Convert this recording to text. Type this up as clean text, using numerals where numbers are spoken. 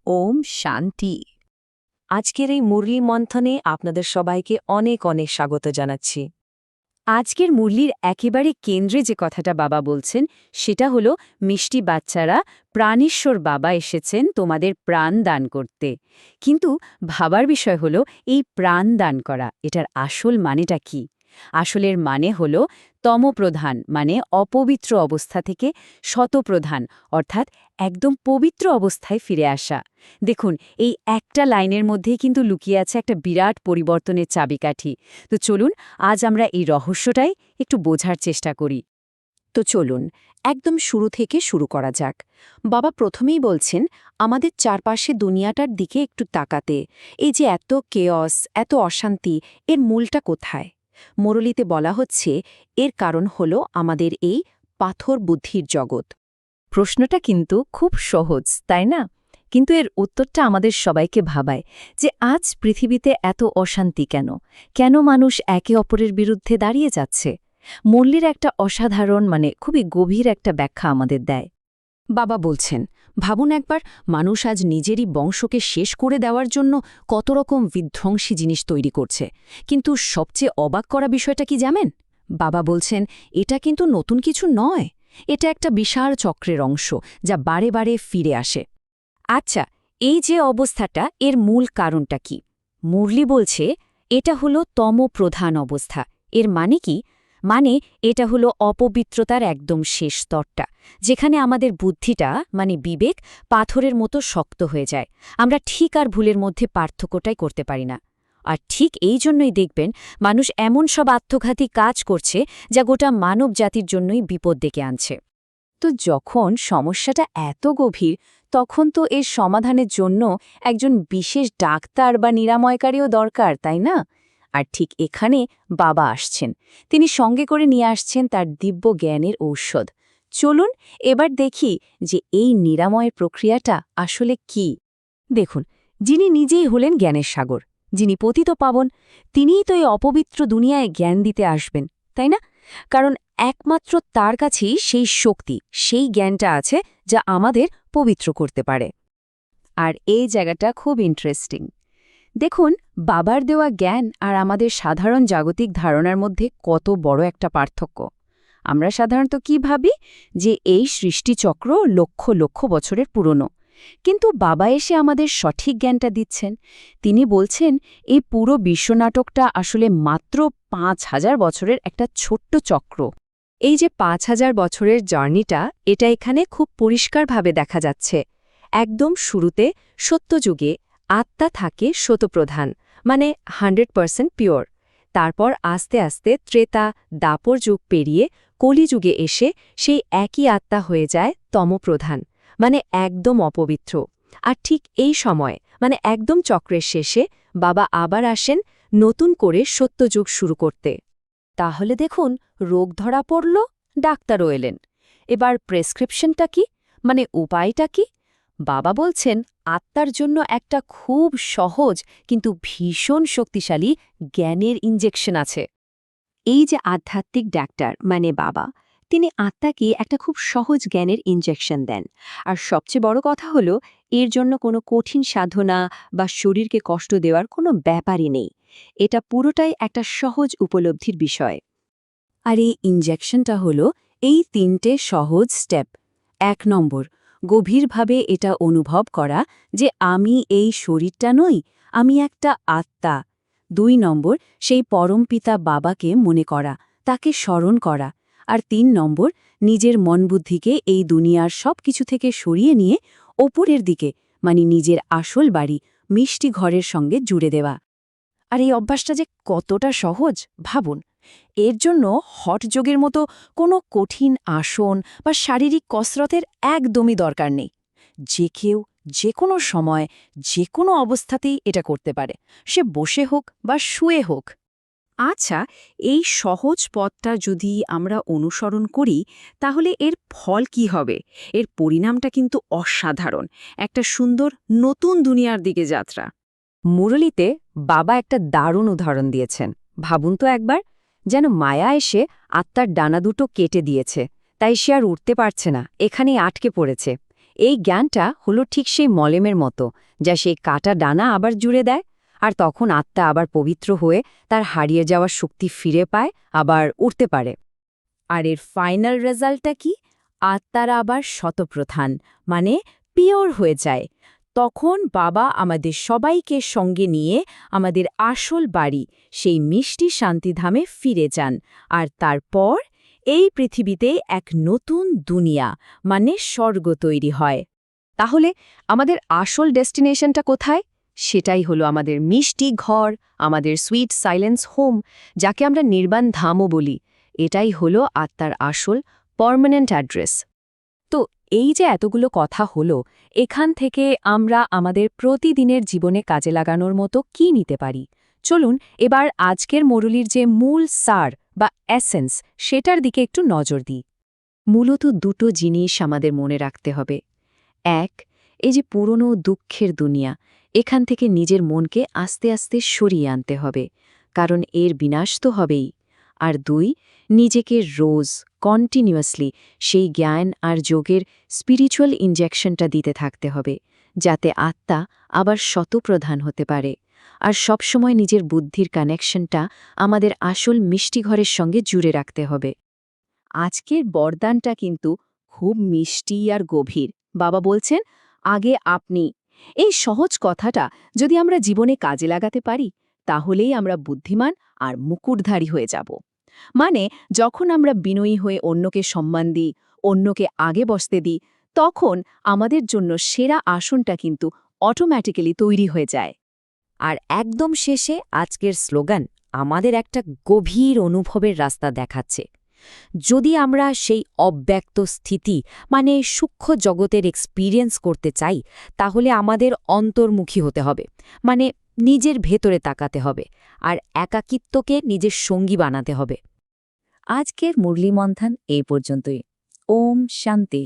ওম শান্তি। আজকের এই মুরলি মন্থনে আপনাদের সবাইকে অনেক অনেক স্বাগত জানাচ্ছি। আজকের মুরলির একেবারে কেন্দ্রে যে কথাটা বাবা বলছেন সেটা হলো মিষ্টি বাচ্চারা, প্রাণেশ্বর বাবা এসেছেন তোমাদের প্রাণ দান করতে। কিন্তু ভাবার বিষয় হলো এই প্রাণ দান করা এটার আসল মানেটা কি? আসলের মানে হলো তমপ্রধান মানে অপবিত্র অবস্থা থেকে শতপ্রধান অর্থাৎ একদম পবিত্র অবস্থায় ফিরে আসা। দেখুন, এই একটা লাইনের মধ্যেই কিন্তু লুকিয়ে আছে একটা বিরাট পরিবর্তনের চাবিকাঠি। তো চলুন আজ আমরা এই রহস্যটাই একটু বোঝার চেষ্টা করি। তো চলুন একদম শুরু থেকে শুরু করা যাক। বাবা প্রথমেই বলছেন আমাদের চারপাশে দুনিয়াটার দিকে একটু তাকাতে। এই যে এত কেয়স, এত অশান্তি, এর মূলটা কোথায়? মুরলিতে বলা হচ্ছে এর কারণ হলো আমাদের এই পাথর বুদ্ধির জগৎ। প্রশ্নটা কিন্তু খুব সহজ, তাই না? কিন্তু এর উত্তরটা আমাদের সবাইকে ভাবায় যে আজ পৃথিবীতে এত অশান্তি কেন? কেন মানুষ একে অপরের বিরুদ্ধে দাঁড়িয়ে যাচ্ছে? মুরলির একটা অসাধারণ খুবই গভীর একটা ব্যাখ্যা আমাদের দেয়। বাবা বলছেন, ভাবুন একবার, মানুষ আজ নিজেরই বংশকে শেষ করে দেওয়ার জন্য কত রকম বিধ্বংসী জিনিস তৈরি করছে। কিন্তু সবচেয়ে অবাক করা বিষয়টা কি জানেন? বাবা বলছেন এটা কিন্তু নতুন কিছু নয়, এটা একটা বিশাল চক্রের অংশ যা বারে বারে ফিরে আসে। আচ্ছা, এই যে অবস্থাটা, এর মূল কারণটা কি? মুরলি বলছে এটা হলো তমপ্রধান অবস্থা। এর মানে কি? মানে এটা হলো অপবিত্রতার একদম শেষ স্তরটা, যেখানে আমাদের বুদ্ধিটা বিবেক পাথরের মতো শক্ত হয়ে যায়। আমরা ঠিক আর ভুলের মধ্যে পার্থক্যটাই করতে পারি না। আর ঠিক এই জন্যই দেখবেন মানুষ এমন সব আত্মঘাতী কাজ করছে যা গোটা মানব জাতির জন্যই বিপদ ডেকে আনছে। তো যখন সমস্যাটা এত গভীর, তখন তো এর সমাধানের জন্য একজন বিশেষ ডাক্তার বা নিরাময়কারীও দরকার, তাই না? আর ঠিক এখানে বাবা আসছেন। তিনি সঙ্গে করে নিয়ে আসছেন তার দিব্য জ্ঞানের ঔষধ। চলুন এবার দেখি যে এই নিরাময়ের প্রক্রিয়াটা আসলে কি। দেখুন, যিনি নিজেই হলেন জ্ঞানের সাগর, যিনি পতিত পাবন, তিনিই তো এই অপবিত্র দুনিয়ায় জ্ঞান দিতে আসবেন, তাই না? কারণ একমাত্র তার কাছেই সেই শক্তি, সেই জ্ঞানটা আছে যা আমাদের পবিত্র করতে পারে। আর এই জায়গাটা খুব ইন্টারেস্টিং। দেখুন, বাবার দেওয়া জ্ঞান আর আমাদের সাধারণ জাগতিক ধারণার মধ্যে কত বড় একটা পার্থক্য। আমরা সাধারণত কি ভাবি যে এই সৃষ্টিচক্র লক্ষ লক্ষ বছরের পুরনো। কিন্তু বাবা এসে আমাদের সঠিক জ্ঞানটা দিচ্ছেন। তিনি বলছেন এই পুরো বিশ্বনাটকটা আসলে মাত্র ৫,০০০ বছরের একটা ছোট্ট চক্র। এই যে ৫,০০০ বছরের জার্নিটা, এটা এখানে খুব পরিষ্কারভাবে দেখা যাচ্ছে। একদম শুরুতে সত্যযুগে আত্মা থাকে শতপ্রধান, 100% পিওর। তারপর আস্তে আস্তে ত্রেতা, দাপর যুগ পেরিয়ে কলিযুগে এসে সেই একই আত্মা হয়ে যায় তমপ্রধান, একদম অপবিত্র। আর ঠিক এই সময় একদম চক্রের শেষে বাবা আবার আসেন নতুন করে সত্যযুগ শুরু করতে। তাহলে দেখুন, রোগ ধরা পড়ল, ডাক্তারও এলেন। এবার প্রেসক্রিপশনটা কি? উপায়টা কি? বাবা বলছেন আত্মার জন্য একটা খুব সহজ কিন্তু ভীষণ শক্তিশালী জ্ঞানের ইনজেকশন আছে। এই যে আধ্যাত্মিক ডাক্তার বাবা, তিনি আত্মাকে একটা খুব সহজ জ্ঞানের ইনজেকশন দেন। আর সবচেয়ে বড় কথা হলো, এর জন্য কোনো কঠিন সাধনা বা শরীরকে কষ্ট দেওয়ার কোনো ব্যাপারই নেই। এটা পুরোটাই একটা সহজ উপলব্ধির বিষয়। আর এই ইনজেকশনটা হলো এই ৩টে সহজ স্টেপ। ১ নম্বর, গভীরভাবে এটা অনুভব করা যে আমি এই শরীরটা নই, আমি একটা আত্মা। ২ নম্বর, সেই পরমপিতা বাবাকে মনে করা, তাকে স্মরণ করা। আর ৩ নম্বর, নিজের মনবুদ্ধিকে এই দুনিয়ার সব কিছু থেকে সরিয়ে নিয়ে ওপরের দিকে নিজের আসল বাড়ি, মিষ্টি ঘরের সঙ্গে জুড়ে দেওয়া। আর এই অভ্যাসটা যে কতটা সহজ ভাবুন। এর জন্য হঠযোগের মতো কোনো কঠিন আসন বা শারীরিক কসরতের একদমই দরকার নেই। যে কেউ যে কোনো সময় যে কোনো অবস্থাতেই এটা করতে পারে, সে বসে হোক বা শুয়ে হোক। আচ্ছা, এই সহজ পথটা যদি আমরা অনুসরণ করি, তাহলে এর ফল কি হবে? এর পরিণামটা কিন্তু অসাধারণ, একটা সুন্দর নতুন দুনিয়ার দিকে যাত্রা। মুরলিতে বাবা একটা দারুণ উদাহরণ দিয়েছেন। ভাবুন তো একবার, যেন মায়া এসে আত্মার ডানা দুটো কেটে দিয়েছে, তাই সে আর উঠতে পারছে না, এখানেই আটকে পড়েছে। এই জ্ঞানটা হলো ঠিক সেই মলেমের মতো, যা সেই কাটা ডানা আবার জুড়ে দেয়, আর তখন আত্মা আবার পবিত্র হয়ে তার হারিয়ে যাওয়ার শক্তি ফিরে পায়, আবার উঠতে পারে। আর এর ফাইনাল রেজাল্টটা কি? আত্মারা আবার শতপ্রধান, মানে পিওর হয়ে যায়। তখন বাবা আমাদের সবাইকে সঙ্গে নিয়ে আমাদের আসল বাড়ি, সেই মিষ্টি শান্তিধামে ফিরে যান। আর তারপর এই পৃথিবীতে এক নতুন দুনিয়া, মানে স্বর্গ তৈরি হয়। তাহলে আমাদের আসল ডেস্টিনেশনটা কোথায়? সেটাই হলো আমাদের মিষ্টি ঘর, আমাদের সুইট সাইলেন্স হোম, যাকে আমরা নির্বাণ ধামও বলি। এটাই হলো আত্মার আসল পার্মানেন্ট অ্যাড্রেস। তো এই যে এতগুলো কথা হলো, এখান থেকে আমরা আমাদের প্রতিদিনের জীবনে কাজে লাগানোর মতো কি নিতে পারি? চলুন এবার আজকের মুরুলির যে মূল সার বা এসেন্স, সেটার দিকে একটু নজর দিই। মূলত দুটো জিনিস আমাদের মনে রাখতে হবে। এক, এই যে পুরনো দুঃখের দুনিয়া, এখান থেকে নিজের মনকে আস্তে আস্তে সরিয়ে আনতে হবে, কারণ এর বিনাশ তো হবেই। আর দুই, নিজেকে রোজ কন্টিনিউয়াসলি সেই জ্ঞান আর যোগের স্পিরিচুয়াল ইনজেকশনটা দিতে থাকতে হবে, যাতে আত্মা আবার শতপ্রধান হতে পারে। আর সবসময় নিজের বুদ্ধির কানেকশনটা আমাদের আসল মিষ্টি ঘরের সঙ্গে জুড়ে রাখতে হবে। আজকের বরদানটা কিন্তু খুব মিষ্টি আর গভীর। বাবা বলছেন, আগে আপনি। এই সহজ কথাটা যদি আমরা জীবনে কাজে লাগাতে পারি, তাহলেই আমরা বুদ্ধিমান আর মুকুটধারী হয়ে যাব। মানে, যখন আমরা বিনয়ী হয়ে অন্যকে সম্মান দিই, অন্যকে আগে বসতে দিই, তখন আমাদের জন্য সেরা আসনটা কিন্তু অটোম্যাটিক্যালি তৈরি হয়ে যায়। আর একদম শেষে আজকের স্লোগান আমাদের একটা গভীর অনুভবের রাস্তা দেখাচ্ছে। যদি আমরা সেই অব্যক্ত স্থিতি, মানে সূক্ষ্ম জগতের এক্সপিরিয়েন্স করতে চাই, তাহলে আমাদের অন্তর্মুখী হতে হবে, মানে নিজের ভেতরে তাকাতে হবে, আর একাকিত্বকে নিজের সঙ্গী বানাতে হবে। আজকের মুরলী মন্থন এই পর্যন্তই। ওম শান্তি।